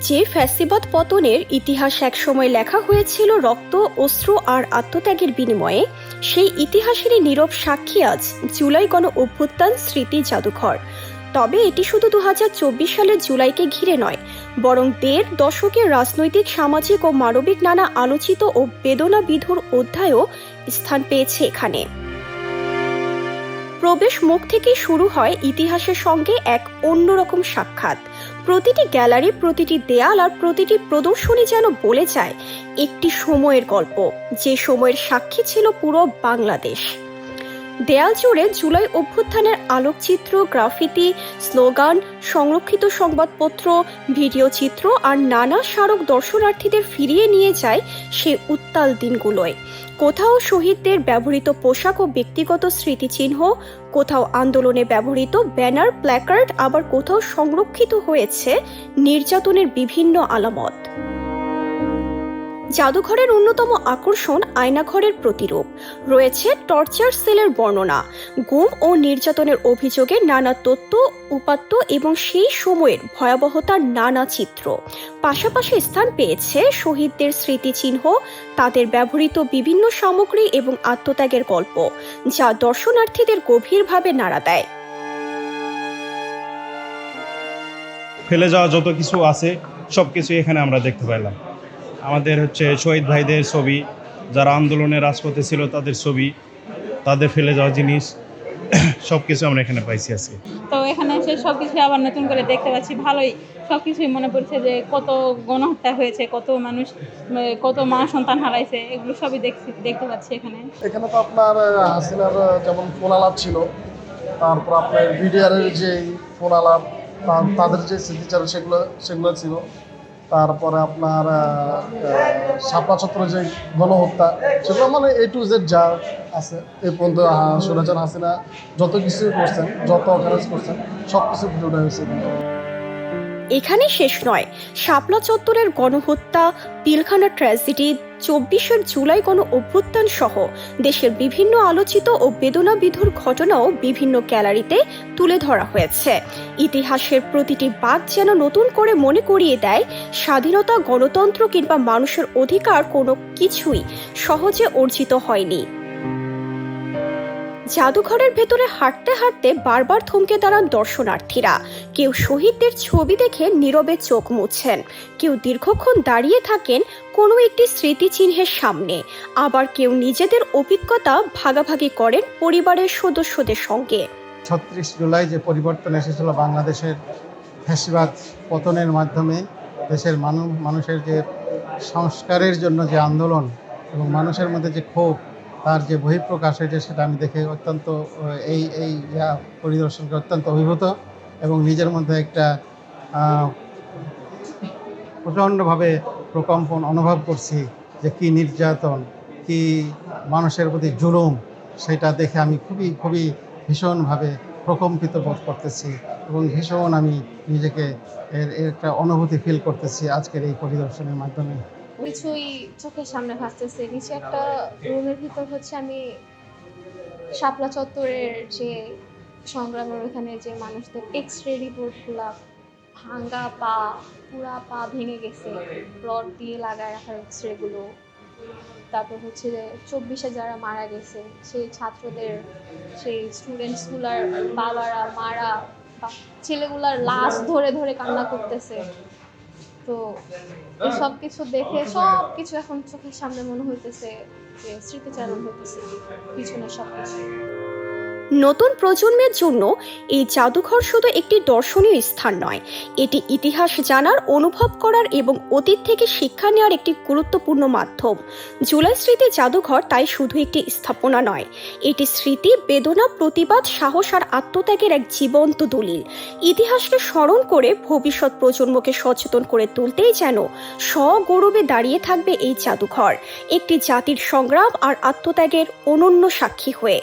যে ফ্যাসিবাদ পতনের ইতিহাস একসময় লেখা হয়েছিল রক্ত, অশ্রু আর আত্মত্যাগের বিনিময়ে, সেই ইতিহাসেরই নীরব সাক্ষী আজ জুলাই গণ অভ্যুত্থান স্মৃতি জাদুঘর। তবে এটি শুধু 2024 সালের জুলাইকে ঘিরে নয়, বরং দেড় দশকের রাজনৈতিক, সামাজিক ও মানবিক নানা আলোচিত ও বেদনা বিধুর অধ্যায়ও স্থান পেয়েছে এখানে। প্রবেশ মুখ থেকেই শুরু হয় ইতিহাসের সঙ্গে এক অন্যরকম সাক্ষাৎ। প্রতিটি গ্যালারি, প্রতিটি দেয়াল আর প্রতিটি প্রদর্শনী যেন বলে যায় একটি সময়ের গল্প, যে সময়ের সাক্ষী ছিল পুরো বাংলাদেশ। দেয়াল জুড়ে জুলাই অভ্যুত্থানের আলোকচিত্র, গ্রাফিতি, স্লোগান, সংরক্ষিত সংবাদপত্র, ভিডিও চিত্র আর নানা স্মারক দর্শনার্থীদের ফিরিয়ে নিয়ে যায় সেই উত্তাল দিনগুলোয়। কোথাও শহীদদের ব্যবহৃত পোশাক ও ব্যক্তিগত স্মৃতিচিহ্ন, কোথাও আন্দোলনে ব্যবহৃত ব্যানার, প্ল্যাকার্ড, আবার কোথাও সংরক্ষিত হয়েছে নির্যাতনের বিভিন্ন আলামত। জাদুঘরের অন্যতম আকর্ষণ আয়নাঘরের প্রতিরূপ। রয়েছে টর্চার সেলের বর্ণনা, গুম ও নির্যাতনের অভিযোগে নানা তথ্য, উপাত্ত এবং সেই সময়ের ভয়াবহতার নানা চিত্র। পাশাপাশি স্থান পেয়েছে শহীদদের স্মৃতিচিহ্ন, তাদের ব্যবহৃত বিভিন্ন সামগ্রী এবং আত্মত্যাগের গল্প, যা দর্শনার্থীদের গভীরভাবে নাড়া দেয়। ফেলে যাওয়া যত কিছু আছে সবকিছু এখানে আমরা দেখতে পেলাম। আমাদের শহীদ ভাইদের ছবি, যারা আন্দোলনে রাজপথে ছিল তাদের ছবি, তাদের ফেলে যাওয়া জিনিস সবকিছু আমরা এখানে পাইছি আজকে। তো এখানে এসে সবকিছু আবার নতুন করে দেখতে পাচ্ছি, ভালোই সবকিছুই মনে পড়ছে যে কত গণহত্যা হয়েছে, কত মা সন্তান হারাইছে, এগুলো সবই দেখতে পাচ্ছি এখানে। এখানে তো আপনার হাসিনার যেমন ফোন আলাপ ছিল, তারপর আপনার বিডিআরের যে ফোন আলাপ, তাদের যে স্মৃতিচারণ সেগুলো ছিল। তারপরে আপনার শাপলা চত্বরে যে গণহত্যা, সেগুলো মানে A to Z যা আছে এই পর্যন্ত সৈরাচার হাসিনা যত কিছু করছেন, যত অর্গানাইজ করছেন, সব কিছু ভিডিওটা হয়েছে। এখানে শেষ নয়, শাপলা চত্বরের গণহত্যা, পিলখানা ট্র্যাজেডি, 24 জুলাই গণ অভ্যুত্থান সহ দেশের বিভিন্ন আলোচিত ও বেদনাবিধুর ঘটনাও বিভিন্ন গ্যালারিতে তুলে ধরা হয়েছে। ইতিহাসের প্রতিটি বাঁক যেন নতুন করে মনে করিয়ে দেয়, স্বাধীনতা, গণতন্ত্র কিংবা মানুষের অধিকার কোনো কিছুই সহজে অর্জিত হয়নি। জাদুঘরের ভেতরে হাঁটতে হাঁটতে বারবার থমকে দাঁড়ান দর্শনার্থীরা। কেউ শহীদদের ছবি দেখে নীরবে চোখ মুছছেন, কেউ দীর্ঘক্ষণ দাঁড়িয়ে থাকেন কোনো একটি স্মৃতিচিহ্নের সামনে, আবার কেউ নিজেদের অভিজ্ঞতা ভাগাভাগি করেন পরিবারের সদস্যদের সঙ্গে। 36 জুলাই যে পরিবর্তন এসেছিল বাংলাদেশের ফ্যাসিবাদ পতনের মাধ্যমে, দেশের মানুষের যে সংস্কারের জন্য যে আন্দোলন এবং মানুষের মধ্যে যে ক্ষোভ, তার যে বহিঃপ্রকাশ হয়েছে, সেটা আমি দেখে অত্যন্ত পরিদর্শন করে অত্যন্ত অভিভূত এবং নিজের মধ্যে একটা প্রচণ্ডভাবে প্রকম্পন অনুভব করছি যে কী নির্যাতন, কি মানুষের প্রতি জুলুম, সেটা দেখে আমি খুবই ভীষণভাবে প্রকম্পিত বোধ করতেছি এবং ভীষণ আমি নিজেকে এর একটা অনুভূতি ফিল করতেছি আজকের এই পরিদর্শনের মাধ্যমে। কিছুই চোখের সামনে ভাসতেছে। নিচে একটা রুমের ভিতর আমি শাপলা চত্বরের যে সংগ্রামের ওখানে যে মানুষদের এক্সরে রিপোর্টগুলা, ভাঙ্গা পা, পুরা পা ভেঙে গেছে, রড দিয়ে লাগায় রাখার এক্সরেগুলো, তারপর যে 24-এ যারা মারা গেছে সেই ছাত্রদের, সেই স্টুডেন্টসগুলার বাবারা, মারা বা ছেলেগুলার লাশ ধরে ধরে কান্না করতেছে। তো সব কিছু দেখে সব কিছু এখন চোখের সামনে মনে হইতেছে যে স্মৃতিচারণ হইতেছে পিছনের সব কিছু। নতুন প্রজন্মের জন্য এই জাদুঘর শুধু একটি দর্শনীয় স্থান নয়, এটি ইতিহাস জানার, অনুভব করার এবং অতীত থেকে শিক্ষা নেওয়ার একটি গুরুত্বপূর্ণ মাধ্যম। জুলাই স্মৃতি জাদুঘর তাই শুধু একটি স্থাপনা নয়, এটি স্মৃতি, বেদনা, প্রতিবাদ, সাহস আর আত্মত্যাগের এক জীবন্ত দলিল। ইতিহাসকে স্মরণ করে ভবিষ্যৎ প্রজন্মকে সচেতন করে তুলতেই যেন সগৌরবে দাঁড়িয়ে থাকবে এই জাদুঘর, একটি জাতির সংগ্রাম আর আত্মত্যাগের অনন্য সাক্ষী হয়ে।